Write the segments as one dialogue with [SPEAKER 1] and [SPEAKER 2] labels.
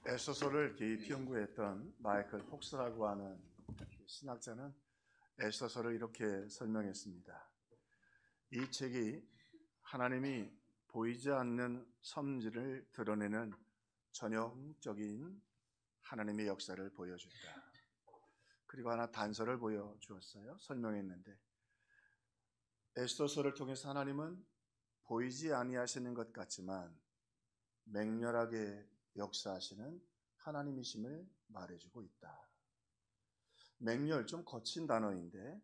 [SPEAKER 1] 에스더서를 깊이 연구했던 마이클 폭스라고 하는 신학자는 에스더서를 이렇게 설명했습니다. 이 책이 하나님이 보이지 않는 성질을 드러내는 전형적인 하나님의 역사를 보여준다. 그리고 하나 단서를 보여주었어요. 설명했는데 에스더서를 통해서 하나님은 보이지 아니하시는 것 같지만 맹렬하게 역사하시는 하나님이심을 말해주고 있다. 맹렬, 좀 거친 단어인데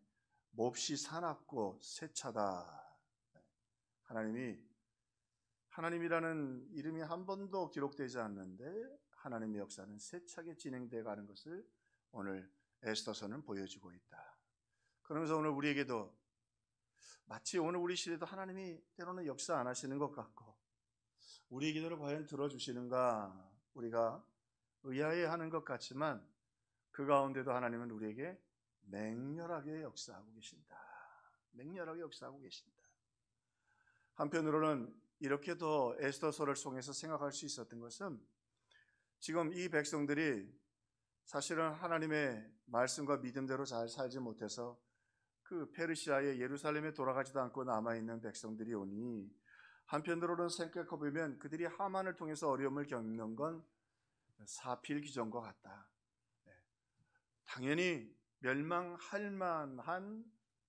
[SPEAKER 1] 몹시 사납고 세차다. 하나님이라는 이름이 한 번도 기록되지 않는데 하나님의 역사는 세차게 진행되어 가는 것을 오늘 에스더서는 보여주고 있다. 그러면서 오늘 우리에게도 마치 오늘 우리 시대도 하나님이 때로는 역사 안 하시는 것 같고 우리의 기도를 과연 들어주시는가 우리가 의아해하는 것 같지만 그 가운데도 하나님은 우리에게 맹렬하게 역사하고 계신다. 맹렬하게 역사하고 계신다. 한편으로는 이렇게 더 에스더서를 통해서 생각할 수 있었던 것은 지금 이 백성들이 사실은 하나님의 말씀과 믿음대로 잘 살지 못해서 그 페르시아의 예루살렘에 돌아가지도 않고 남아있는 백성들이 오니 한편으로는 생각해보면 그들이 하만을 통해서 어려움을 겪는 건 사필귀정과 같다. 당연히 멸망할 만한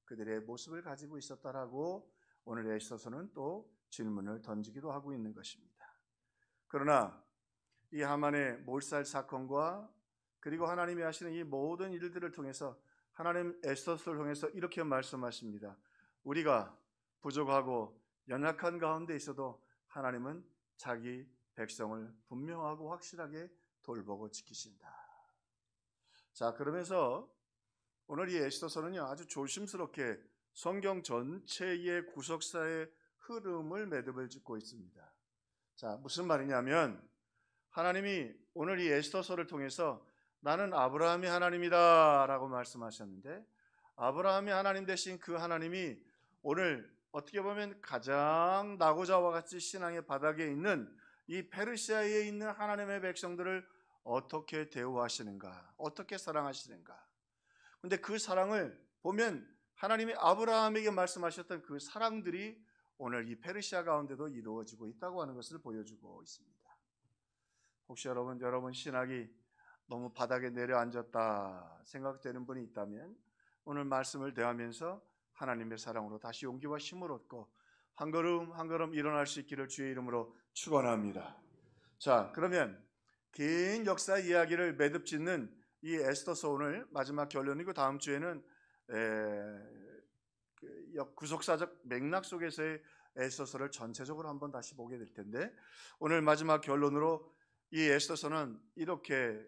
[SPEAKER 1] 그들의 모습을 가지고 있었다라고 오늘 에스더서는 또 질문을 던지기도 하고 있는 것입니다. 그러나 이 하만의 몰살 사건과 그리고 하나님이 하시는 이 모든 일들을 통해서 하나님 에스더서를 통해서 이렇게 말씀하십니다. 우리가 부족하고 연약한 가운데 있어도 하나님은 자기 백성을 분명하고 확실하게 돌보고 지키신다. 자, 그러면서 오늘 이 에스더서는요 아주 조심스럽게 성경 전체의 구속사의 흐름을 매듭을 짓고 있습니다. 자, 무슨 말이냐면 하나님이 오늘 이 에스더서를 통해서 나는 아브라함의 하나님이다 라고 말씀하셨는데 아브라함의 하나님 되신 그 하나님이 오늘 어떻게 보면 가장 나고자와 같이 신앙의 바닥에 있는 이 페르시아에 있는 하나님의 백성들을 어떻게 대우하시는가, 어떻게 사랑하시는가. 근데 그 사랑을 보면 하나님이 아브라함에게 말씀하셨던 그 사랑들이 오늘 이 페르시아 가운데도 이루어지고 있다고 하는 것을 보여주고 있습니다. 혹시 여러분 신학이 너무 바닥에 내려앉았다 생각되는 분이 있다면 오늘 말씀을 대하면서 하나님의 사랑으로 다시 용기와 힘을 얻고 한 걸음 한 걸음 일어날 수 있기를 주의 이름으로 축원합니다. 자, 그러면 긴 역사 이야기를 매듭 짓는 이 에스더서 오늘 마지막 결론이고 다음 주에는 구속사적 맥락 속에서의 에스더서를 전체적으로 한번 다시 보게 될 텐데 오늘 마지막 결론으로 이 에스더서는 이렇게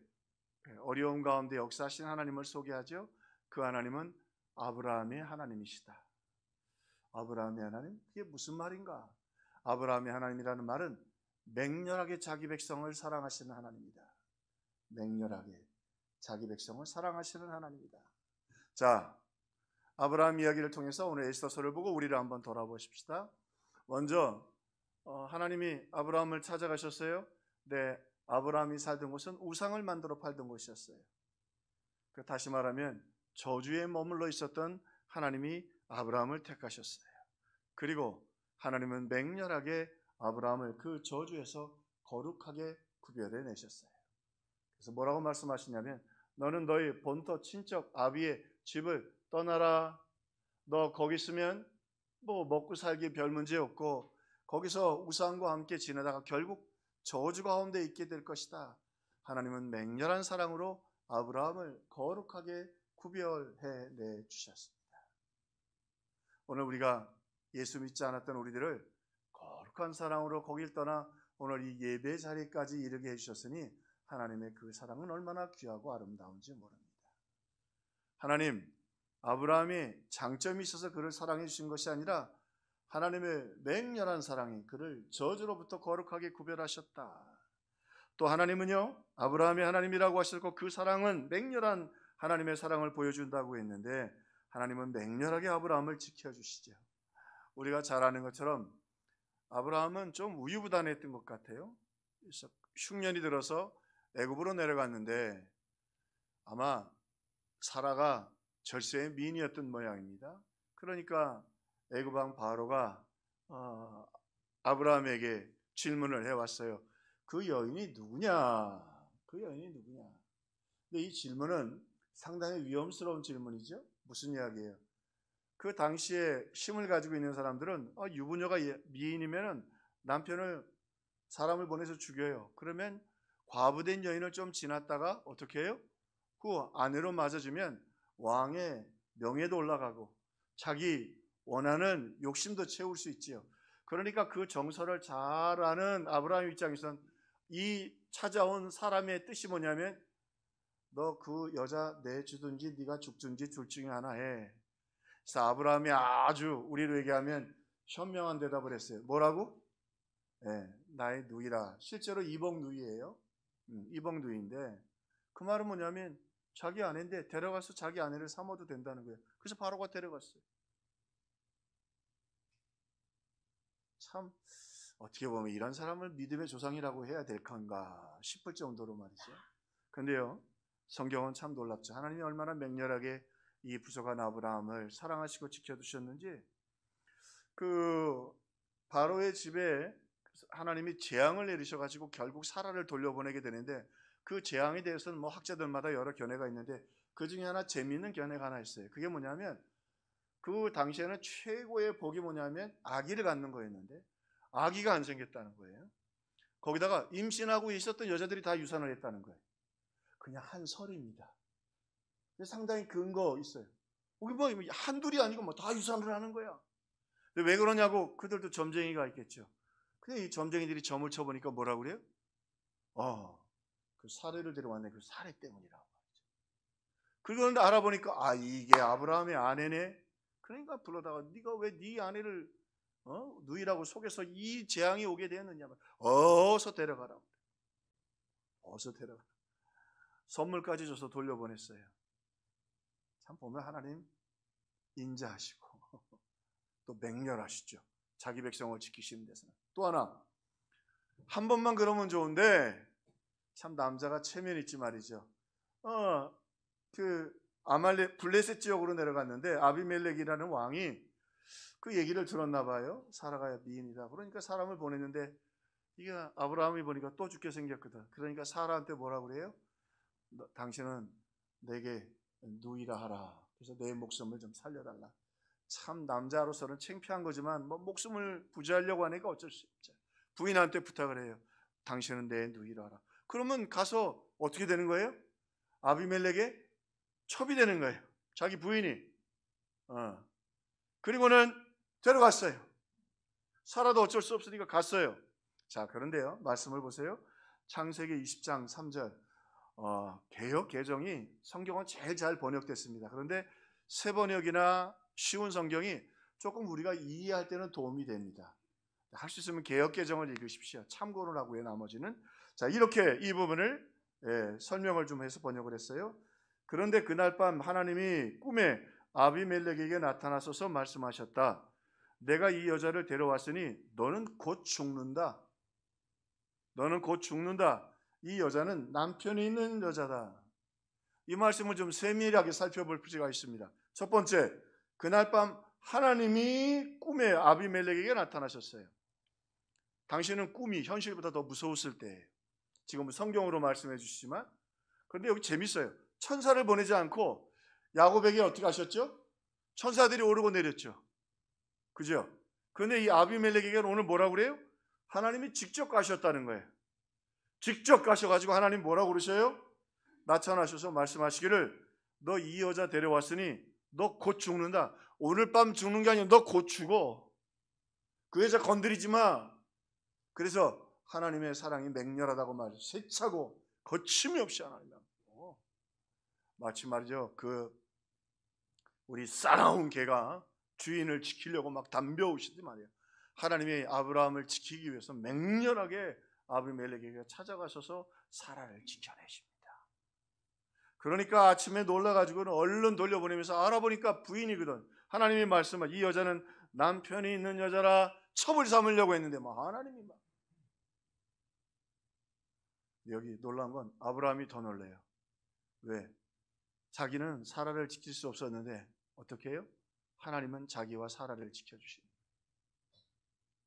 [SPEAKER 1] 어려움 가운데 역사하신 하나님을 소개하죠. 그 하나님은 아브라함의 하나님이시다. 아브라함의 하나님? 그게 무슨 말인가? 아브라함의 하나님이라는 말은 맹렬하게 자기 백성을 사랑하시는 하나님이다. 맹렬하게 자기 백성을 사랑하시는 하나님이다. 자, 아브라함 이야기를 통해서 오늘 에스더서를 보고 우리를 한번 돌아보십시다. 먼저 하나님이 아브라함을 찾아가셨어요. 네, 아브라함이 살던 곳은 우상을 만들어 팔던 곳이었어요. 다시 말하면 저주에 머물러 있었던 하나님이 아브라함을 택하셨어요. 그리고 하나님은 맹렬하게 아브라함을 그 저주에서 거룩하게 구별해 내셨어요. 그래서 뭐라고 말씀하시냐면 너는 너희 본토 친척 아비의 집을 떠나라. 너 거기 있으면 뭐 먹고 살기 별 문제 없고 거기서 우상과 함께 지내다가 결국 저주 가운데 있게 될 것이다. 하나님은 맹렬한 사랑으로 아브라함을 거룩하게 구별해 내주셨습니다. 오늘 우리가 예수 믿지 않았던 우리들을 거룩한 사랑으로 거길 떠나 오늘 이 예배 자리까지 이르게 해주셨으니 하나님의 그 사랑은 얼마나 귀하고 아름다운지 모릅니다. 하나님, 아브라함이 장점이 있어서 그를 사랑해 주신 것이 아니라 하나님의 맹렬한 사랑이 그를 저주로부터 거룩하게 구별하셨다. 또 하나님은요 아브라함의 하나님이라고 하셨고 그 사랑은 맹렬한 하나님의 사랑을 보여준다고 했는데 하나님은 맹렬하게 아브라함을 지켜주시죠. 우리가 잘 아는 것처럼 아브라함은 좀 우유부단했던 것 같아요. 그래서 흉년이 들어서 애굽으로 내려갔는데 아마 사라가 절세의 미인이었던 모양입니다. 그러니까 애굽 왕 바로가 아브라함에게 질문을 해왔어요. 그 여인이 누구냐? 그 여인이 누구냐? 근데 이 질문은 상당히 위험스러운 질문이죠. 무슨 이야기예요? 그 당시에 힘을 가지고 있는 사람들은 유부녀가 미인이면 남편을 사람을 보내서 죽여요. 그러면 과부된 여인을 좀 지났다가 어떻게 해요? 그 아내로 맞아주면 왕의 명예도 올라가고 자기 원하는 욕심도 채울 수 있지요. 그러니까 그 정서를 잘 아는 아브라함 입장에서는 이 찾아온 사람의 뜻이 뭐냐면 너 그 여자 내주든지 네가 죽든지 둘 중에 하나 해. 그래서 아브라함이 아주 우리로 얘기하면 현명한 대답을 했어요. 뭐라고? 나의 누이라. 실제로 이복 누이예요. 이복 누이인데 그 말은 뭐냐면 자기 아내인데 데려가서 자기 아내를 삼아도 된다는 거예요. 그래서 바로가 데려갔어요. 참 어떻게 보면 이런 사람을 믿음의 조상이라고 해야 될 건가 싶을 정도로 말이죠. 근데요, 성경은 참 놀랍죠. 하나님이 얼마나 맹렬하게 이 부족한 아브라함을 사랑하시고 지켜두셨는지, 그 바로의 집에 하나님이 재앙을 내리셔가지고 결국 사라를 돌려보내게 되는데, 그 재앙에 대해서는 뭐 학자들마다 여러 견해가 있는데 그 중에 하나 재미있는 견해가 하나 있어요. 그게 뭐냐면 그 당시에는 최고의 복이 뭐냐면 아기를 갖는 거였는데 아기가 안 생겼다는 거예요. 거기다가 임신하고 있었던 여자들이 다 유산을 했다는 거예요. 그냥 한 설입니다. 상당히 근거 있어요. 우리 뭐 한둘이 아니고 뭐 다 유산을 하는 거야. 왜 그러냐고 그들도 점쟁이가 있겠죠. 근데 이 점쟁이들이 점을 쳐보니까 뭐라고 그래요? 그 사례를 데려왔네. 그 사례 때문이라고. 그런데 알아보니까 이게 아브라함의 아내네. 그러니까 불러다가 네가 왜 네 아내를 누이라고 속여서 이 재앙이 오게 되었느냐. 어서 데려가라. 어서 데려가. 선물까지 줘서 돌려보냈어요. 참 보면 하나님 인자하시고 또 맹렬하시죠. 자기 백성을 지키시는 데서는. 또 하나, 한 번만 그러면 좋은데 참 남자가 체면 있지 말이죠. 그 블레셋 지역으로 내려갔는데 아비멜렉이라는 왕이 그 얘기를 들었나 봐요. 사라가 미인이다. 그러니까 사람을 보냈는데 이게 아브라함이 보니까 또 죽게 생겼거든. 그러니까 사라한테 뭐라고 그래요? 당신은 내게 누이라 하라. 그래서 내 목숨을 좀 살려달라. 참 남자로서는 창피한 거지만 뭐 목숨을 부지하려고 하니까 어쩔 수 없죠. 부인한테 부탁을 해요. 당신은 내 누이라 하라. 그러면 가서 어떻게 되는 거예요? 아비멜렉의 첩이 되는 거예요. 자기 부인이. 그리고는 데려갔어요. 사라도 어쩔 수 없으니까 갔어요. 자, 그런데요, 말씀을 보세요. 창세기 20장 3절. 개역 개정이 성경은 제일 잘 번역됐습니다. 그런데 새 번역이나 쉬운 성경이 조금 우리가 이해할 때는 도움이 됩니다. 할 수 있으면 개역 개정을 읽으십시오. 참고를 하고요. 나머지는 자, 이렇게 이 부분을 설명을 좀 해서 번역을 했어요. 그런데 그날 밤 하나님이 꿈에 아비멜렉에게 나타나셔서 말씀하셨다. 내가 이 여자를 데려왔으니 너는 곧 죽는다. 너는 곧 죽는다. 이 여자는 남편이 있는 여자다. 이 말씀을 좀 세밀하게 살펴볼 필요가 있습니다. 첫 번째, 그날 밤 하나님이 꿈에 아비멜렉에게 나타나셨어요. 당신은 꿈이 현실보다 더 무서웠을 때예요. 지금 성경으로 말씀해 주시지만, 그런데 여기 재밌어요. 천사를 보내지 않고 야곱에게 어떻게 하셨죠? 천사들이 오르고 내렸죠. 그죠? 그런데 이 아비멜렉에게는 오늘 뭐라고 그래요? 하나님이 직접 가셨다는 거예요. 직접 가셔가지고 하나님 뭐라고 그러셔요? 나타나셔서 말씀하시기를 너 이 여자 데려왔으니 너 곧 죽는다. 오늘 밤 죽는 게 아니라 너 곧 죽어. 그 여자 건드리지 마. 그래서 하나님의 사랑이 맹렬하다고 말이죠. 세차고 거침이 없이 하나님. 마치 말이죠. 우리 싸나운 개가 주인을 지키려고 막 덤벼오시지 말이에요. 하나님이 아브라함을 지키기 위해서 맹렬하게 아비멜렉에게 찾아가셔서 사라를 지켜내십니다. 그러니까 아침에 놀라가지고는 얼른 돌려보내면서 알아보니까 부인이거든. 하나님이 말씀한 이 여자는 남편이 있는 여자라 첩을 삼으려고 했는데 하나님이 여기 놀라운 건 아브라함이 더 놀래요. 왜? 자기는 사라를 지킬 수 없었는데 어떻게 해요? 하나님은 자기와 사라를 지켜주시는 거예요.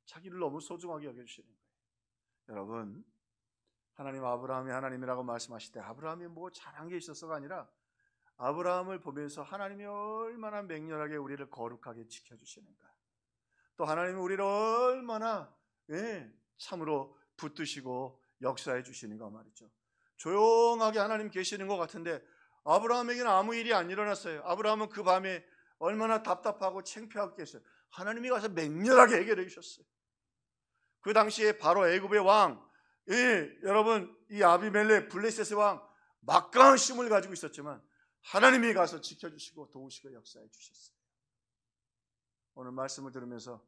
[SPEAKER 1] 자기를 너무 소중하게 여겨주시는 거예요. 여러분, 하나님 아브라함이 하나님이라고 말씀하실 때 아브라함이 뭐 잘한 게 있어서가 아니라 아브라함을 보면서 하나님이 얼마나 맹렬하게 우리를 거룩하게 지켜주시는가, 또 하나님이 우리를 얼마나 참으로 붙드시고 역사해 주시는가 말이죠. 조용하게 하나님 계시는 것 같은데 아브라함에게는 아무 일이 안 일어났어요. 아브라함은 그 밤에 얼마나 답답하고 창피하겠어요. 하나님이 가서 맹렬하게 해결해 주셨어요. 그 당시에 바로 애굽의 왕, 여러분 이 아비멜렉 블레셋의 왕 막강한 힘을 가지고 있었지만 하나님이 가서 지켜주시고 도우시고 역사해 주셨어요. 오늘 말씀을 들으면서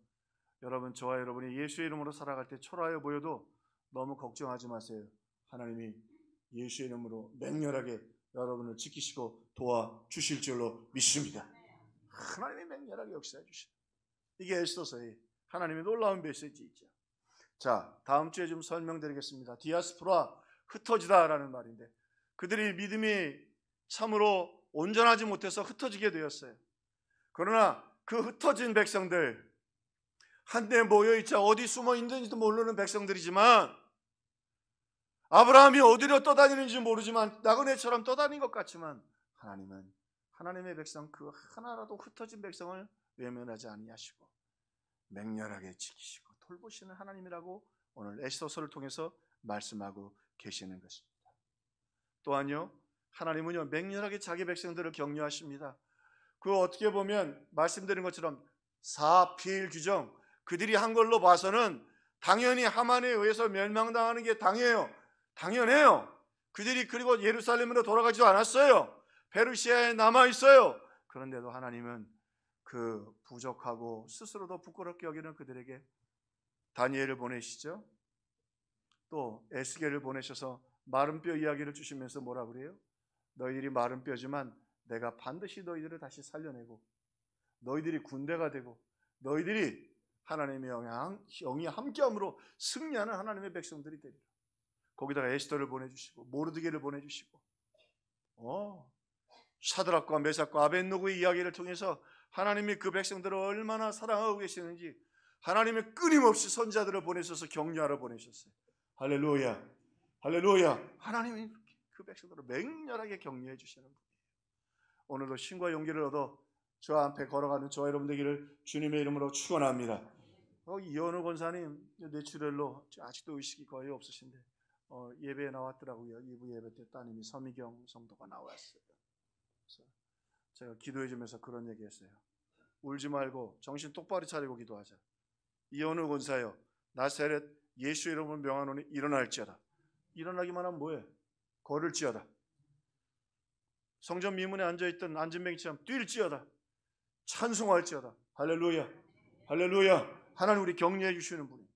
[SPEAKER 1] 여러분, 저와 여러분이 예수의 이름으로 살아갈 때 초라해 보여도 너무 걱정하지 마세요. 하나님이 예수의 이름으로 맹렬하게 여러분을 지키시고 도와주실 줄로 믿습니다. 하나님이 맹렬하게 역사해 주시다. 이게 에스더서의 하나님의 놀라운 메시지이죠. 자, 다음 주에 좀 설명드리겠습니다. 디아스포라, 흩어지다라는 말인데 그들이 믿음이 참으로 온전하지 못해서 흩어지게 되었어요. 그러나 그 흩어진 백성들, 한데 모여있자 어디 숨어 있는지도 모르는 백성들이지만 아브라함이 어디로 떠다니는지 모르지만 나그네처럼 떠다닌 것 같지만 하나님은 하나님의 백성 그 하나라도 흩어진 백성을 외면하지 아니하시고 맹렬하게 지키시고 돌보시는 하나님이라고 오늘 에스더서를 통해서 말씀하고 계시는 것입니다. 또한요, 하나님은요 맹렬하게 자기 백성들을 격려하십니다. 그 어떻게 보면 말씀드린 것처럼 사피일 규정, 그들이 한 걸로 봐서는 당연히 하만에 의해서 멸망당하는 게 당연해요. 그들이 그리고 예루살렘으로 돌아가지도 않았어요. 페르시아에 남아 있어요. 그런데도 하나님은 그 부족하고 스스로도 부끄럽게 여기는 그들에게 다니엘을 보내시죠. 또 에스겔을 보내셔서 마른 뼈 이야기를 주시면서 뭐라 그래요? 너희들이 마른 뼈지만 내가 반드시 너희들을 다시 살려내고 너희들이 군대가 되고 너희들이 하나님의 영이 함께함으로 승리하는 하나님의 백성들이 되리라. 거기다가 에스더를 보내주시고 모르드게를 보내주시고 샤드락과 메삭과 아벳노고의 이야기를 통해서 하나님이 그 백성들을 얼마나 사랑하고 계시는지 하나님이 끊임없이 선자들을 보내셔서 격려하러 보내셨어요. 할렐루야, 할렐루야. 하나님이 그 백성들을 맹렬하게 격려해 주시는 분이에요. 오늘도 힘과 용기를 얻어 저 앞에 걸어가는 저와 여러분 되기를 주님의 이름으로 축원합니다. 이현우 권사님 뇌출혈로 아직도 의식이 거의 없으신데 예배에 나왔더라고요. 2부 예배 때 따님이 서미경 성도가 나왔어요. 그래서 제가 기도해 주면서 그런 얘기했어요. 울지 말고 정신 똑바로 차리고 기도하자. 이현우 권사여, 나사렛 예수 이름으로 명하노니 일어날지어다. 일어나기만 하면 뭐해? 걸을지어다. 성전 미문에 앉아있던 안진뱅이처럼 뛸지어다. 찬송할지어다. 할렐루야, 할렐루야. 하나님 우리 격려해 주시는 분이.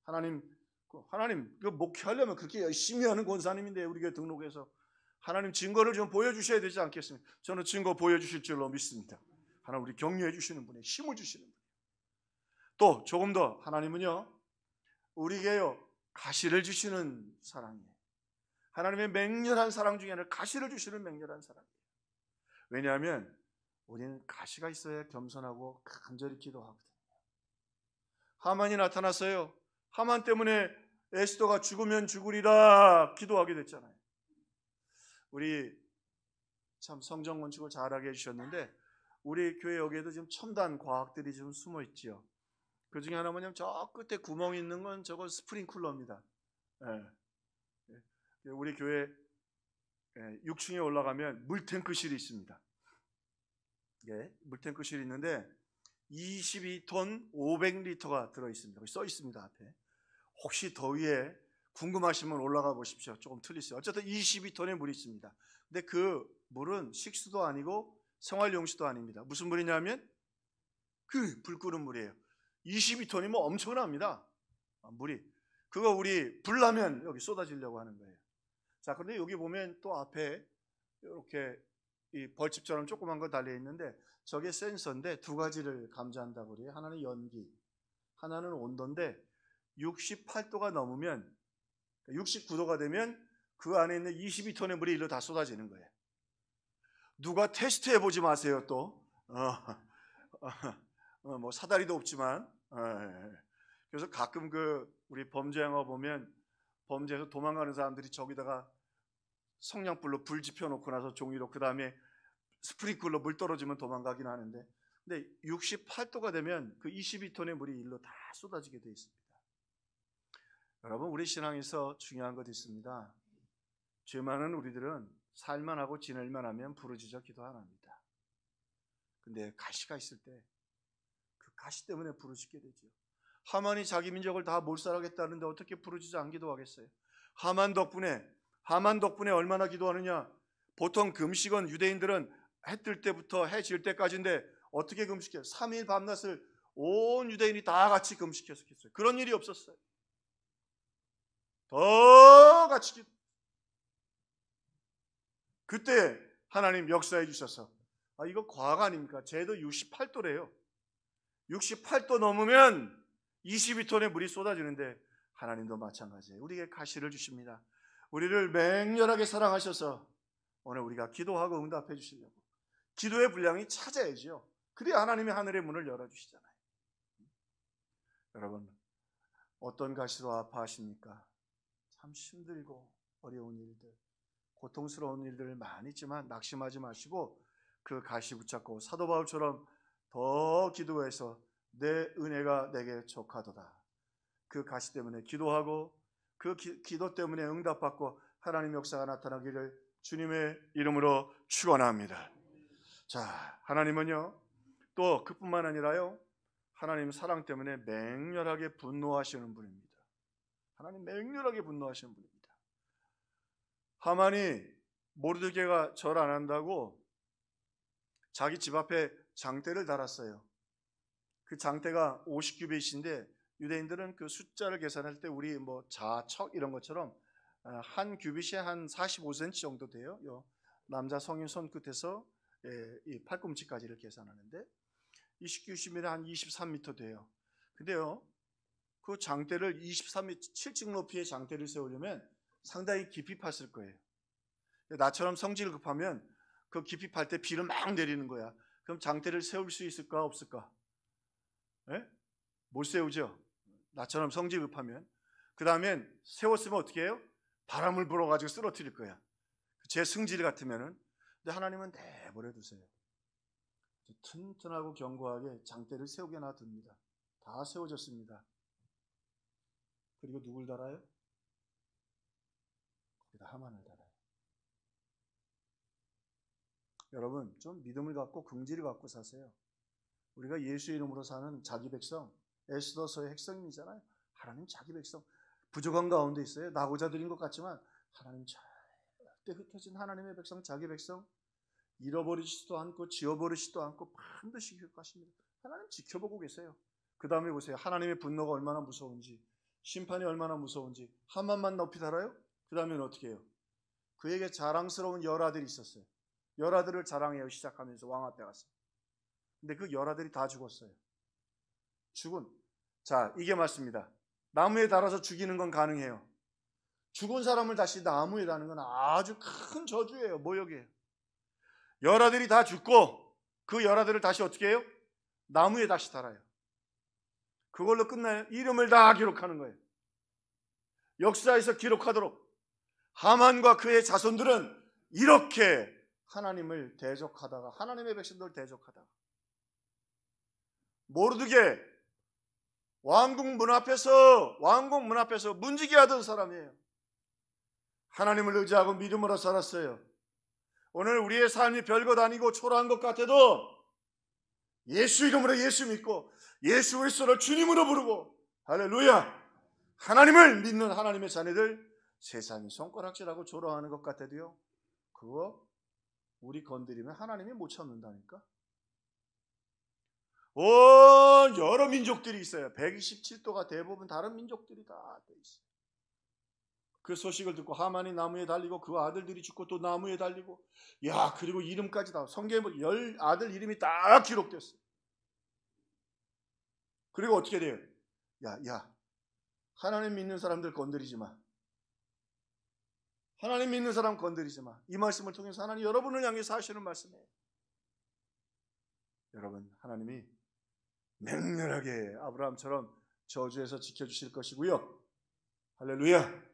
[SPEAKER 1] 하나님 그 목회하려면 그렇게 열심히 하는 권사님인데 우리가 등록해서 하나님 증거를 좀 보여주셔야 되지 않겠습니까? 저는 증거 보여주실 줄로 믿습니다. 하나님 우리 격려해 주시는 분이, 힘을 주시는 분이. 또 조금 더 하나님은요 우리에게요 가시를 주시는 사랑이에요. 하나님의 맹렬한 사랑 중에 하나 가시를 주시는 맹렬한 사랑이에요. 왜냐하면 우리는 가시가 있어야 겸손하고 간절히 기도하거든요. 하만이 나타났어요. 하만 때문에 에스더가 죽으면 죽으리라 기도하게 됐잖아요. 우리 참 성전 건축을 잘하게 해주셨는데 우리 교회 여기에도 지금 첨단 과학들이 좀 숨어 있지요. 그 중에 하나 뭐냐면 저 끝에 구멍이 있는 건 저건 스프링쿨러입니다. 우리 교회 6층에 올라가면 물탱크실이 있습니다. 물탱크실이 있는데 22톤 500리터가 들어있습니다. 써 있습니다 앞에. 혹시 더위에 궁금하시면 올라가 보십시오. 조금 틀리세요. 어쨌든 22톤의 물이 있습니다. 근데 그 물은 식수도 아니고 생활용수도 아닙니다. 무슨 물이냐면 그 불 끄는 물이에요. 22톤이면 엄청납니다. 물이. 그거 우리 불 나면 여기 쏟아지려고 하는 거예요. 자, 그런데 여기 보면 또 앞에 이렇게 이 벌집처럼 조그만 거 달려 있는데 저게 센서인데 두 가지를 감지한다고 그래요. 하나는 연기, 하나는 온도인데 68도가 넘으면 69도가 되면 그 안에 있는 22톤의 물이 일로 다 쏟아지는 거예요. 누가 테스트해 보지 마세요. 또 뭐 사다리도 없지만. 그래서 가끔 우리 범죄 영화 보면 범죄에서 도망가는 사람들이 저기다가 성냥불로 불 지펴놓고 나서 종이로 그 다음에 스프링클러 물 떨어지면 도망가긴 하는데, 근데 68도가 되면 그 22톤의 물이 일로 다 쏟아지게 되어 있습니다. 여러분, 우리 신앙에서 중요한 것 있습니다. 죄 많은 우리들은 살만 하고 지낼만 하면 부르짖어 기도 안 합니다. 근데 가시가 있을 때 그 가시 때문에 부르짖게 되죠. 하만이 자기 민족을 다 몰살하겠다는데 어떻게 부르짖어 안 기도하겠어요? 하만 덕분에 얼마나 기도하느냐? 보통 금식은 유대인들은 해 뜰 때부터 해 질 때까지인데 어떻게 금식해요? 3일 밤낮을 온 유대인이 다 같이 금식해서 했어요. 그런 일이 없었어요. 더 같이 기도. 그때 하나님 역사해 주셔서, 이거 과학 아닙니까? 쟤도 68도래요. 68도 넘으면 22톤의 물이 쏟아지는데 하나님도 마찬가지예요. 우리에게 가시를 주십니다. 우리를 맹렬하게 사랑하셔서 오늘 우리가 기도하고 응답해 주시려고 기도의 분량이 찾아야죠. 그래야 하나님이 하늘의 문을 열어주시잖아요. 여러분, 어떤 가시로 아파하십니까? 참 힘들고 어려운 일들, 고통스러운 일들 많이 있지만 낙심하지 마시고 그 가시 붙잡고 사도 바울처럼 더 기도해서 내 은혜가 내게 족하도다. 그 가시 때문에 기도하고 그 기도 때문에 응답받고 하나님 역사가 나타나기를 주님의 이름으로 축원합니다. 자, 하나님은요 또 그뿐만 아니라요, 하나님 사랑 때문에 맹렬하게 분노하시는 분입니다. 하나님 맹렬하게 분노하시는 분입니다. 하만이 모르드게가 절 안 한다고 자기 집 앞에 장대를 달았어요. 그 장대가 50규빗인데 유대인들은 그 숫자를 계산할 때 우리 뭐 자척 이런 것처럼 한 규빗이 한 45cm 정도 돼요. 남자 성인 손끝에서 이 팔꿈치까지를 계산하는데 20규빗이면 한 23m 돼요. 근데요, 그 장대를 23m 7층 높이의 장대를 세우려면 상당히 깊이 팠을 거예요. 나처럼 성질 급하면 그 깊이 팔 때 비를 막 내리는 거야. 그럼 장대를 세울 수 있을까 없을까? 못 세우죠. 나처럼 성질 급하면. 그 다음엔 세웠으면 어떻게 해요? 바람을 불어가지고 쓰러뜨릴 거야. 제 승질 같으면은. 근데 하나님은 내버려 두세요. 튼튼하고 견고하게 장대를 세우게 놔둡니다. 다 세워졌습니다. 그리고 누굴 달아요? 거기다 하만을 달아요. 여러분, 좀 믿음을 갖고 긍지를 갖고 사세요. 우리가 예수 이름으로 사는 자기 백성, 에스더서의 핵심이잖아요. 하나님 자기 백성, 부족한 가운데 있어요. 나고자 드린 것 같지만 하나님 절대 흩어진 하나님의 백성, 자기 백성, 잃어버리지도 않고 지워버리지도 않고 반드시 기억하십니다. 하나님 지켜보고 계세요. 그 다음에 보세요. 하나님의 분노가 얼마나 무서운지, 심판이 얼마나 무서운지. 하만만 높이 달아요? 그 다음에는 어떻게 해요? 그에게 자랑스러운 열아들이 있었어요. 열아들을 자랑해요. 시작하면서 왕 앞에 가서. 근데 그 열아들이 다 죽었어요. 자, 이게 맞습니다. 나무에 달아서 죽이는 건 가능해요. 죽은 사람을 다시 나무에 다는 건 아주 큰 저주예요. 모욕이에요. 열아들이 다 죽고 그 열아들을 다시 어떻게 해요? 나무에 다시 달아요. 그걸로 끝나요? 이름을 다 기록하는 거예요. 역사에서 기록하도록. 하만과 그의 자손들은 이렇게 하나님을 대적하다가, 하나님의 백성들을 대적하다가, 모르드게 왕국 문 앞에서 문지기 하던 사람이에요. 하나님을 의지하고 믿음으로 살았어요. 오늘 우리의 삶이 별것 아니고 초라한 것 같아도 예수 이름으로 예수 믿고 예수 그리스도를 주님으로 부르고, 할렐루야, 하나님을 믿는 하나님의 자녀들, 세상이 손가락질하고 조롱하는 것 같아도요, 그거 우리 건드리면 하나님이 못 참는다니까. 여러 민족들이 있어요. 127도가 대부분 다른 민족들이 다 돼 있어요. 그 소식을 듣고 하만이 나무에 달리고 그 아들들이 죽고 또 나무에 달리고, 그리고 이름까지 다, 성경에 보면 10 아들 이름이 딱 기록됐어요. 그리고 어떻게 돼요? 하나님 믿는 사람들 건드리지 마. 하나님 믿는 사람 건드리지 마. 이 말씀을 통해서 하나님 여러분을 향해서 하시는 말씀이에요. 여러분, 하나님이 맹렬하게 아브라함처럼 저주에서 지켜주실 것이고요. 할렐루야.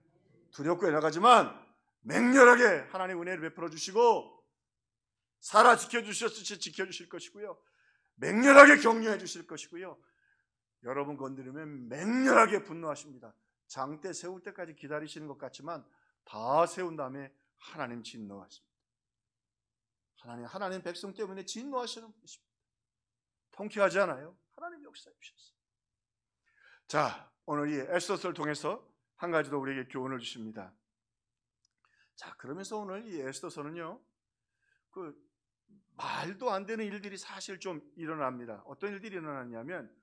[SPEAKER 1] 두렵고 연약하지만 맹렬하게 하나님 은혜를 베풀어 주시고 살아 지켜주셨듯이 지켜주실 것이고요. 맹렬하게 격려해 주실 것이고요. 여러분 건드리면 맹렬하게 분노하십니다. 장대 세울 때까지 기다리시는 것 같지만 다 세운 다음에 하나님 진노하십니다. 하나님 백성 때문에 진노하시는 분이십니다. 통쾌하지 않아요? 하나님 역사해 주셨어요. 자, 오늘 이 에스더서를 통해서 한 가지 더 우리에게 교훈을 주십니다. 자, 그러면서 오늘 이 에스더서는요, 말도 안 되는 일들이 사실 좀 일어납니다. 어떤 일들이 일어났냐면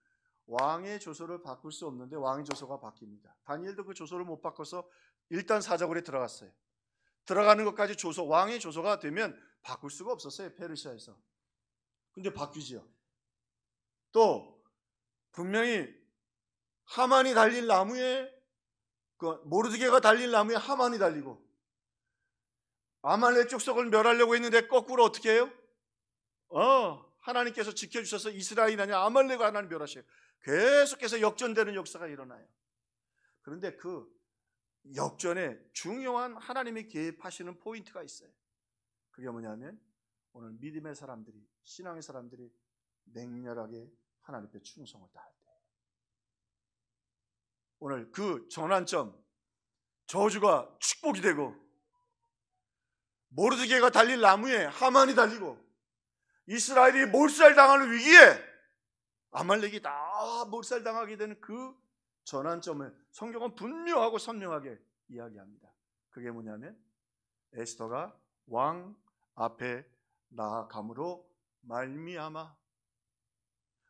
[SPEAKER 1] 왕의 조서를 바꿀 수 없는데 왕의 조서가 바뀝니다. 다니엘도 그 조서를 못 바꿔서 일단 사자굴에 들어갔어요. 들어가는 것까지 왕의 조서가 되면 바꿀 수가 없었어요. 페르시아에서. 근데 바뀌지요. 또 분명히 하만이 달린 나무에 모르드게가 달린 나무에 하만이 달리고 아말렉 족속을 멸하려고 했는데 거꾸로 어떻게 해요? 하나님께서 지켜주셔서 이스라엘이 아니라 아말렉을 하나님 멸하셔요. 계속해서 역전되는 역사가 일어나요. 그런데 그 역전에 중요한 하나님이 개입하시는 포인트가 있어요. 그게 뭐냐면 오늘 믿음의 사람들이, 신앙의 사람들이 맹렬하게 하나님 앞에 충성을 다할 때, 오늘 그 전환점, 저주가 축복이 되고 모르드게가 달릴 나무에 하만이 달리고 이스라엘이 몰살당하는 위기에 아말렉이 다 몰살당하게 되는 그 전환점을 성경은 분명하고 선명하게 이야기합니다. 그게 뭐냐면 에스더가 왕 앞에 나아감으로 말미암아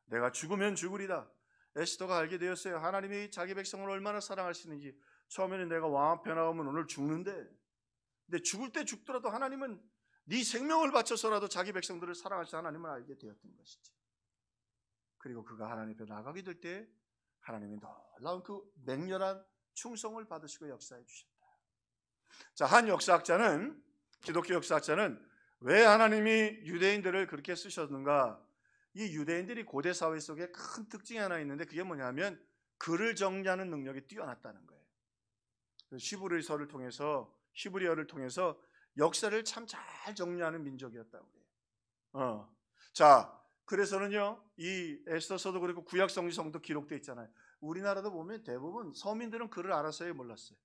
[SPEAKER 1] 내가 죽으면 죽으리다. 에스더가 알게 되었어요. 하나님이 자기 백성을 얼마나 사랑하시는지. 처음에는 내가 왕 앞에 나가면 오늘 죽는데, 근데 죽을 때 죽더라도 하나님은 네 생명을 바쳐서라도 자기 백성들을 사랑하시는 하나님을 알게 되었던 것이지. 그리고 그가 하나님 앞에 나가게 될 때 하나님이 놀라운 그 맹렬한 충성을 받으시고 역사해 주셨다. 자, 한 역사학자는, 기독교 역사학자는 왜 하나님이 유대인들을 그렇게 쓰셨는가? 이 유대인들이 고대 사회 속에 큰 특징이 하나 있는데 그게 뭐냐면 글을 정리하는 능력이 뛰어났다는 거예요. 히브리어를 통해서 역사를 참 잘 정리하는 민족이었다고 그래요. 자, 그래서는요, 이 에스더서도 그렇고 구약 성경도 기록되어 있잖아요. 우리나라도 보면 대부분 서민들은 글을 알아서야 몰랐어요.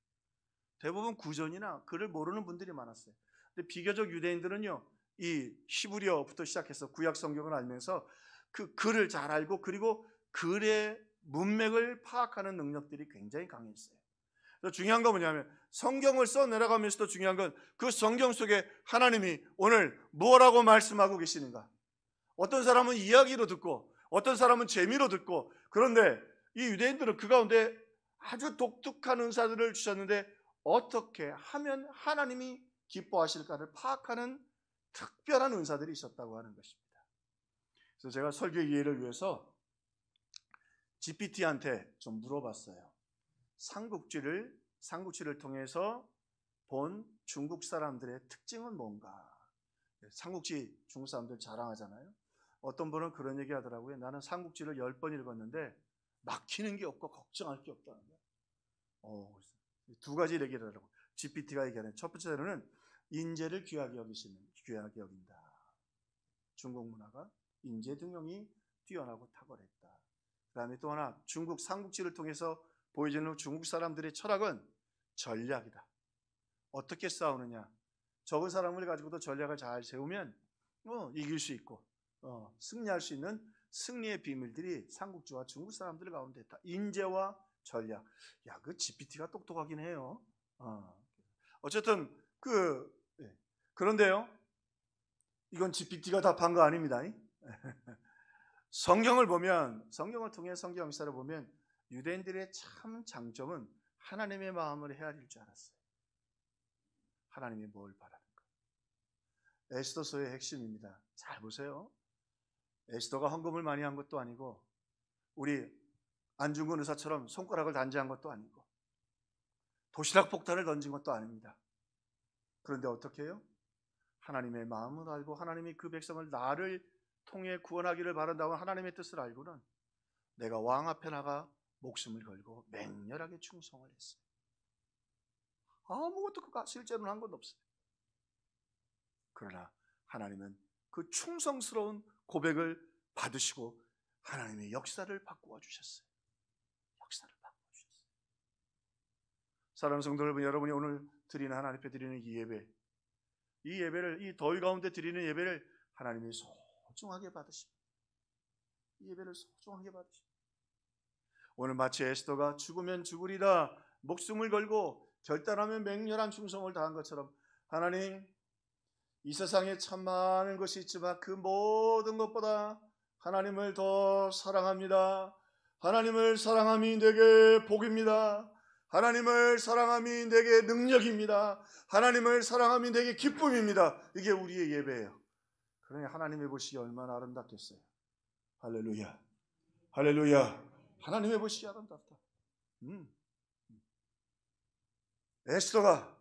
[SPEAKER 1] 대부분 구전이나 글을 모르는 분들이 많았어요. 근데 비교적 유대인들은요, 이 히브리어부터 시작해서 구약 성경을 알면서 그 글을 잘 알고 그리고 글의 문맥을 파악하는 능력들이 굉장히 강했어요. 그래서 중요한 건 뭐냐면 성경을 써 내려가면서도 중요한 건 그 성경 속에 하나님이 오늘 뭐라고 말씀하고 계시는가. 어떤 사람은 이야기로 듣고 어떤 사람은 재미로 듣고, 그런데 이 유대인들은 그 가운데 아주 독특한 은사들을 주셨는데 어떻게 하면 하나님이 기뻐하실까를 파악하는 특별한 은사들이 있었다고 하는 것입니다. 그래서 제가 설교 이해를 위해서 GPT한테 좀 물어봤어요. 삼국지를 통해서 본 중국 사람들의 특징은 뭔가? 삼국지 중국 사람들 자랑하잖아요. 어떤 분은 그런 얘기 하더라고요. 나는 삼국지를 10번 읽었는데 막히는 게 없고 걱정할 게 없다는 거예요. 두 가지 얘기를 하더라고요. GPT가 얘기하는 첫 번째로는 인재를 귀하게 여긴다. 중국 문화가 인재 등용이 뛰어나고 탁월했다. 그 다음에 또 하나, 중국 삼국지를 통해서 보여지는 중국 사람들의 철학은 전략이다. 어떻게 싸우느냐. 적은 사람을 가지고도 전략을 잘 세우면 이길 수 있고 승리할 수 있는 승리의 비밀들이 삼국지와 중국 사람들 가운데 있다. 인재와 전략. 야, 그 GPT가 똑똑하긴 해요. 어쨌든 그런데요, 이건 GPT가 답한 거 아닙니다. 성경을 통해 성경 역사를 보면 유대인들의 참 장점은 하나님의 마음을 헤아릴 줄 알았어요. 하나님이 뭘 바라는가. 에스더서의 핵심입니다. 잘 보세요. 에스더가 헌금을 많이 한 것도 아니고 우리 안중근 의사처럼 손가락을 단지한 것도 아니고 도시락 폭탄을 던진 것도 아닙니다. 그런데 어떻게 해요? 하나님의 마음을 알고 하나님이 그 백성을 나를 통해 구원하기를 바란다고 하나님의 뜻을 알고는 내가 왕 앞에 나가 목숨을 걸고 맹렬하게 충성을 했어요. 아무것도 실제로는 한 것도 없어요. 그러나 하나님은 그 충성스러운 고백을 받으시고 하나님의 역사를 바꾸어 주셨어요. 역사를 바꾸어 주셨어요. 사랑하는 성도 여러분, 여러분이 오늘 드리는 하나님 앞에 드리는 이 예배를 이 더위 가운데 드리는 예배를 하나님이 소중하게 받으십니다. 이 예배를 소중하게 받으십니다. 오늘 마치 에스더가 죽으면 죽으리라 목숨을 걸고 결단하면 맹렬한 충성을 다한 것처럼 하나님, 이 세상에 참 많은 것이 있지만 그 모든 것보다 하나님을 더 사랑합니다. 하나님을 사랑함이 내게 복입니다. 하나님을 사랑함이 내게 능력입니다. 하나님을 사랑함이 내게 기쁨입니다. 이게 우리의 예배예요. 그러니 하나님의 보시기 얼마나 아름답겠어요. 할렐루야, 할렐루야. 하나님의 보시기 아름답다. 에스더가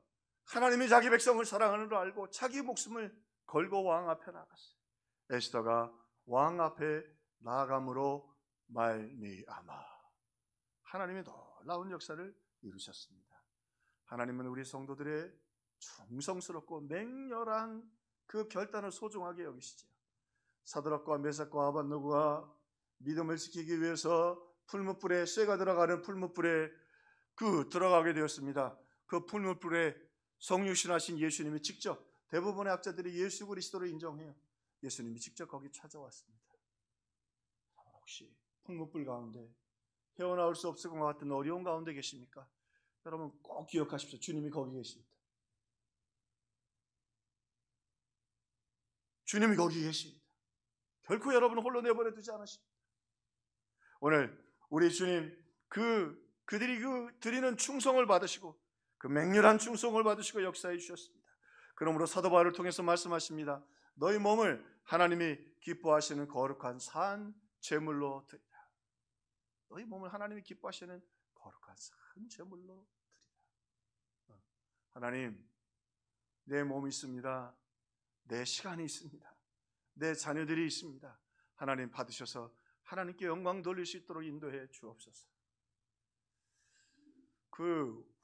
[SPEAKER 1] 하나님이 자기 백성을 사랑하는 걸 알고 자기 목숨을 걸고 왕 앞에 나갔어요. 에스더가 왕 앞에 나아감으로 말미암아 하나님의 놀라운 역사를 이루셨습니다. 하나님은 우리 성도들의 충성스럽고 맹렬한 그 결단을 소중하게 여기시죠. 사드락과 메삭과 아벳느고가 믿음을 지키기 위해서 풀무불에 쇠가 들어가는 풀무불에 들어가게 되었습니다. 그 풀무불에 성육신하신 예수님이 직접, 대부분의 학자들이 예수 그리스도를 인정해요. 예수님이 직접 거기 찾아왔습니다. 혹시 풀무불 가운데 헤어나올 수 없을 것 같은 어려운 가운데 계십니까? 여러분 꼭 기억하십시오. 주님이 거기 계십니다. 주님이 거기 계십니다. 결코 여러분을 홀로 내버려 두지 않으십니다. 오늘 우리 주님 그들이 드리는 충성을 받으시고 그 맹렬한 충성을 받으시고 역사해 주셨습니다. 그러므로 사도 바울을 통해서 말씀하십니다. 너희 몸을 하나님이 기뻐하시는 거룩한 산 제물로 드리라. 너희 몸을 하나님이 기뻐하시는 거룩한 산 제물로 드리라. 하나님, 내 몸이 있습니다. 내 시간이 있습니다. 내 자녀들이 있습니다. 하나님 받으셔서 하나님께 영광 돌릴 수 있도록 인도해 주옵소서.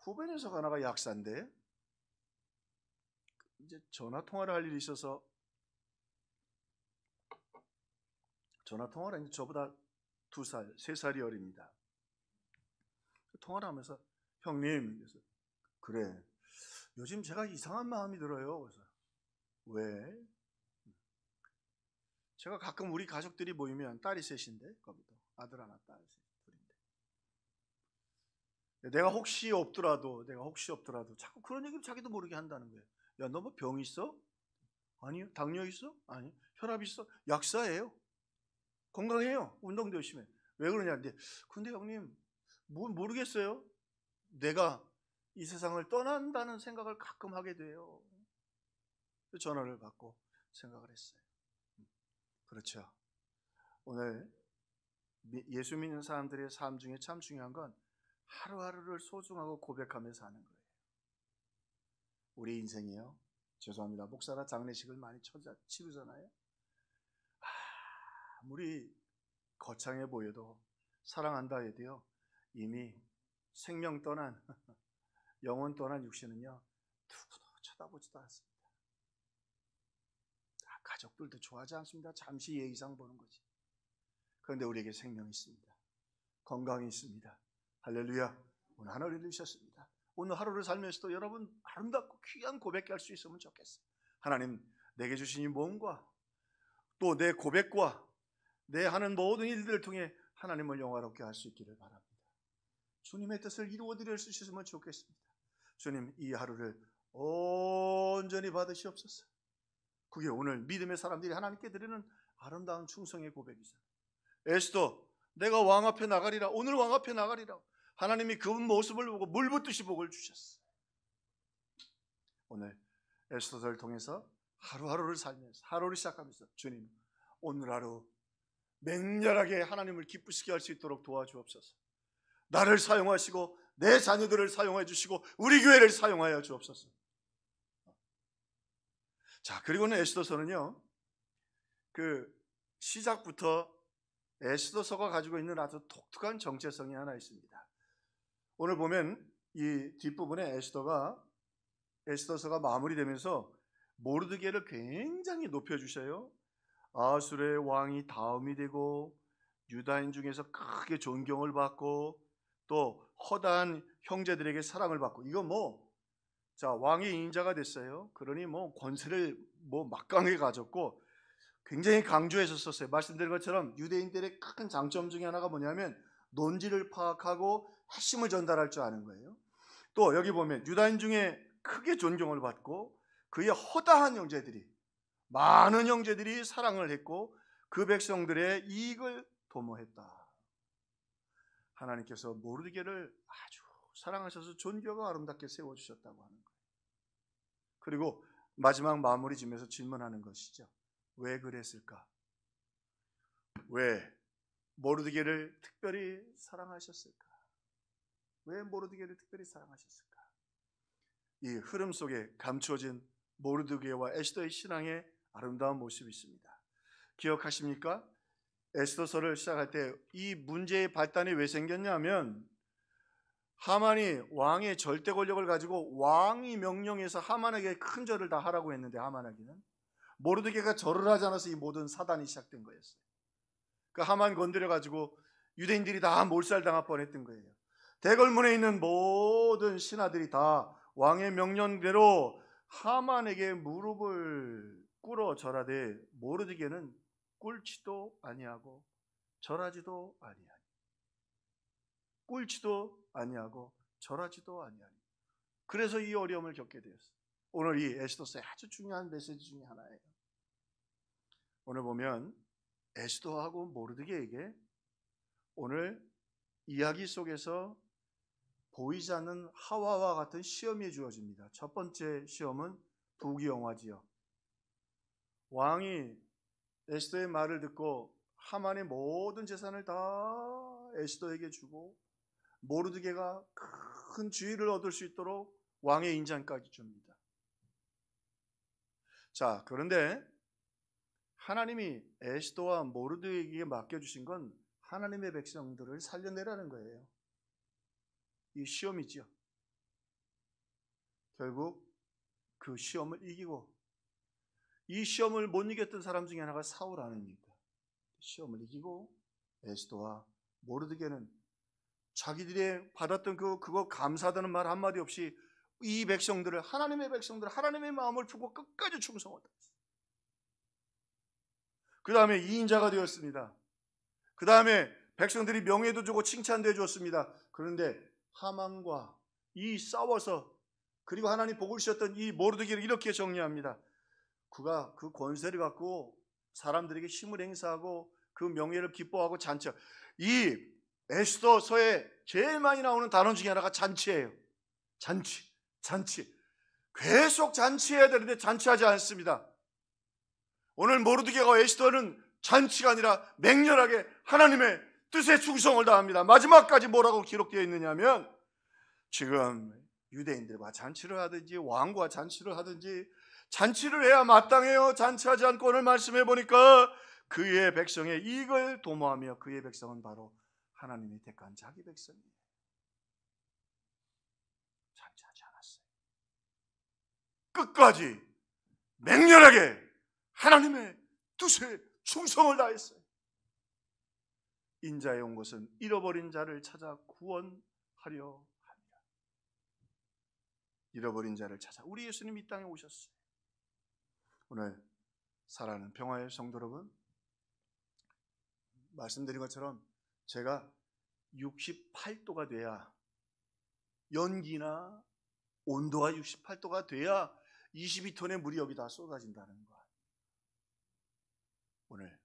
[SPEAKER 1] 후배녀석 하나가 약사인데 이제 전화 통화를 할 일이 있어서 전화 통화를 저보다 2살, 3살이 어립니다. 통화를 하면서 형님, 그래서 그래 요즘 제가 이상한 마음이 들어요. 그래서 왜? 제가 가끔 우리 가족들이 모이면 딸이 셋인데 거기도 아들 하나 딸 둘인데 내가 혹시 없더라도 자꾸 그런 얘기를 자기도 모르게 한다는 거예요. 야, 너 뭐 병 있어? 아니요. 당뇨 있어? 아니. 혈압 있어? 약사예요. 건강해요. 운동도 열심히 해. 왜 그러냐? 근데 형님 모르겠어요. 내가 이 세상을 떠난다는 생각을 가끔 하게 돼요. 전화를 받고 생각을 했어요. 그렇죠. 오늘 예수 믿는 사람들의 삶 중에 참 중요한 건 하루하루를 소중하고 고백하며 사는 거예요. 우리 인생이요. 죄송합니다. 목사라 장례식을 많이 치르잖아요. 아무리 거창해 보여도 사랑한다 해도요. 이미 생명 떠난 영혼 떠난 육신은요. 누구도 쳐다보지도 않습니다. 가족들도 좋아하지 않습니다. 잠시 예의상 보는 거지. 그런데 우리에게 생명이 있습니다. 건강이 있습니다. 할렐루야. 오늘 하나를 이루셨습니다. 오늘 하루를 살면서도 여러분 아름답고 귀한 고백할 수 있으면 좋겠어요. 하나님, 내게 주신 이 몸과 또 내 고백과 내 하는 모든 일들을 통해 하나님을 영화롭게 할 수 있기를 바랍니다. 주님의 뜻을 이루어 드릴 수 있으면 좋겠습니다. 주님, 이 하루를 온전히 받으시옵소서. 그게 오늘 믿음의 사람들이 하나님께 드리는 아름다운 충성의 고백이잖아요. 에스더, 내가 왕 앞에 나가리라. 오늘 왕 앞에 나가리라. 하나님이 그 모습을 보고 물붓듯이 복을 주셨어요. 오늘 에스더를 통해서 하루하루를 살면서 하루를 시작하면서 주님, 오늘 하루 맹렬하게 하나님을 기쁘시게 할 수 있도록 도와주옵소서. 나를 사용하시고 내 자녀들을 사용해 주시고 우리 교회를 사용하여 주옵소서. 자, 그리고는 에스더서는요, 그 시작부터 에스더서가 가지고 있는 아주 독특한 정체성이 하나 있습니다. 오늘 보면 이 뒷부분에 에스더서가 마무리되면서 모르드게를 굉장히 높여주셔요. 아수르의 왕이 다음이 되고 유다인 중에서 크게 존경을 받고 또 허다한 형제들에게 사랑을 받고, 이거 자, 왕의 인자가 됐어요. 그러니 권세를 막강하게 가졌고 굉장히 강조했었어요. 말씀드린 것처럼 유대인들의 큰 장점 중에 하나가 뭐냐면 논지를 파악하고 핵심을 전달할 줄 아는 거예요. 또 여기 보면 유다인 중에 크게 존경을 받고 그의 허다한 형제들이, 많은 형제들이 사랑을 했고 그 백성들의 이익을 도모했다. 하나님께서 모르드게를 아주 사랑하셔서 존귀하고 아름답게 세워주셨다고 하는 거예요. 그리고 마지막 마무리 지면서 질문하는 것이죠. 왜 그랬을까? 왜 모르드게를 특별히 사랑하셨을까? 왜 모르드게를 특별히 사랑하셨을까? 이 흐름 속에 감추어진 모르드게와 에스더의 신앙의 아름다운 모습이 있습니다. 기억하십니까? 에스더서를 시작할 때 이 문제의 발단이 왜 생겼냐면, 하만이 왕의 절대 권력을 가지고 왕이 명령해서 하만에게 큰 절을 다 하라고 했는데, 하만에게는 모르드게가 절을 하지 않아서 이 모든 사단이 시작된 거였어요. 그 하만 건드려 가지고 유대인들이 다 몰살당할 뻔했던 거예요. 대궐문에 있는 모든 신하들이 다 왕의 명령대로 하만에게 무릎을 꿇어 절하되 모르드게는 꿇지도 아니하고 절하지도 아니하니, 꿇지도 아니하고 절하지도 아니하니. 그래서 이 어려움을 겪게 되었어요. 오늘 이 에스더서의 아주 중요한 메시지 중에 하나예요. 오늘 보면 에스더하고 모르드게에게 오늘 이야기 속에서 보이지 않는 하와와 같은 시험이 주어집니다. 첫 번째 시험은 부귀영화지요. 왕이 에스더의 말을 듣고 하만의 모든 재산을 다 에스더에게 주고 모르드게가 큰 주의를 얻을 수 있도록 왕의 인장까지 줍니다. 자, 그런데 하나님이 에스더와 모르드게에게 맡겨주신 건 하나님의 백성들을 살려내라는 거예요. 이 시험이지요. 결국 그 시험을 이기고, 이 시험을 못 이겼던 사람 중에 하나가 사울 아닙니까? 시험을 이기고 에스더와 모르드게는 자기들이 받았던 그거 감사하다는 말 한마디 없이 이 백성들을, 하나님의 백성들, 하나님의 마음을 품고 끝까지 충성하다. 그 다음에 이인자가 되었습니다. 그 다음에 백성들이 명예도 주고 칭찬도 해주었습니다. 그런데 하만과 이 싸워서, 그리고 하나님 복을 주셨던 이 모르드게를 이렇게 정리합니다. 그가 그 권세를 갖고 사람들에게 힘을 행사하고 그 명예를 기뻐하고 잔치하고, 이 에스더서에 제일 많이 나오는 단어 중에 하나가 잔치예요. 잔치. 계속 잔치해야 되는데 잔치하지 않습니다. 오늘 모르드게와 에스더는 잔치가 아니라 맹렬하게 하나님의 뜻에 충성을 다합니다. 마지막까지 뭐라고 기록되어 있느냐면, 지금 유대인들과 잔치를 하든지 왕과 잔치를 하든지 잔치를 해야 마땅해요. 잔치하지 않고 오늘 말씀해 보니까 그의 백성의 이익을 도모하며, 그의 백성은 바로 하나님이 택한 자기 백성이에요. 잔치하지 않았어요. 끝까지 맹렬하게 하나님의 뜻에 충성을 다했어요. 인자에 온 것은 잃어버린 자를 찾아 구원하려 합니다. 잃어버린 자를 찾아, 우리 예수님 이 땅에 오셨어요. 오늘 사랑하는 평화의 성도 여러분, 말씀드린 것처럼 제가 68도가 돼야, 연기나 온도가 68도가 돼야 22톤의 물이 여기다 쏟아진다는 것. 오늘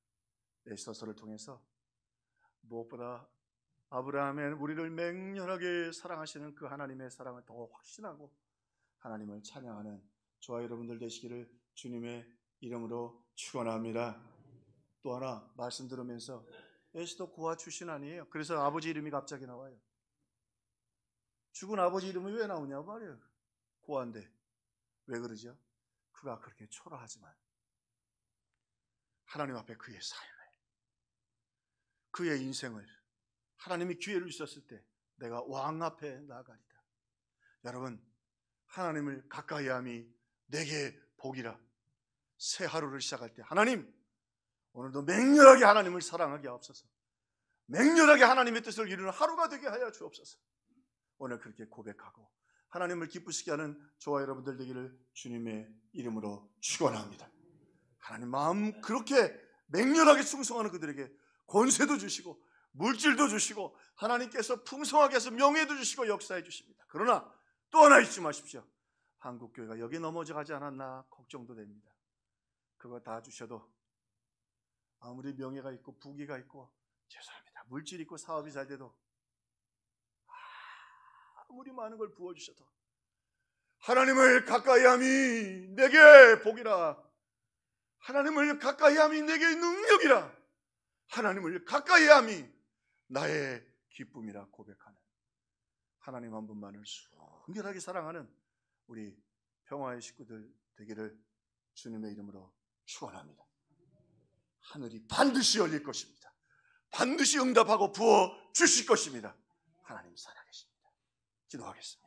[SPEAKER 1] 에스더서를 통해서 무엇보다 아브라함의 우리를 맹렬하게 사랑하시는 그 하나님의 사랑을 더 확신하고 하나님을 찬양하는 저와 여러분들 되시기를 주님의 이름으로 축원합니다. 또 하나 말씀 들으면서, 에스더 고아 출신 아니에요. 그래서 아버지 이름이 갑자기 나와요. 죽은 아버지 이름이 왜 나오냐고 말이에요. 고아인데 왜 그러죠? 그가 그렇게 초라하지만 하나님 앞에 그의 삶을, 그의 인생을 하나님이 기회를 주셨을 때 내가 왕 앞에 나아가리다. 여러분, 하나님을 가까이함이 내게 복이라. 새 하루를 시작할 때 하나님, 오늘도 맹렬하게 하나님을 사랑하게 하옵소서. 맹렬하게 하나님의 뜻을 이루는 하루가 되게 하여 주옵소서. 오늘 그렇게 고백하고 하나님을 기쁘시게 하는 저와 여러분들 되기를 주님의 이름으로 축원합니다. 하나님 마음 그렇게 맹렬하게 충성하는 그들에게 권세도 주시고 물질도 주시고 하나님께서 풍성하게 해서 명예도 주시고 역사해 주십니다. 그러나 또 하나 잊지 마십시오. 한국교회가 여기 넘어져 가지 않았나 걱정도 됩니다. 그거 다 주셔도 아무리 명예가 있고 부귀가 있고, 죄송합니다, 물질 있고 사업이 잘 돼도, 아무리 많은 걸 부어주셔도 하나님을 가까이함이 내게 복이라. 하나님을 가까이함이 내게 능력이라. 하나님을 가까이함이 나의 기쁨이라 고백하는 하나님 한 분만을 순결하게 사랑하는 우리 평화의 식구들 되기를 주님의 이름으로 축원합니다. 하늘이 반드시 열릴 것입니다. 반드시 응답하고 부어 주실 것입니다. 하나님 살아계십니다. 기도하겠습니다.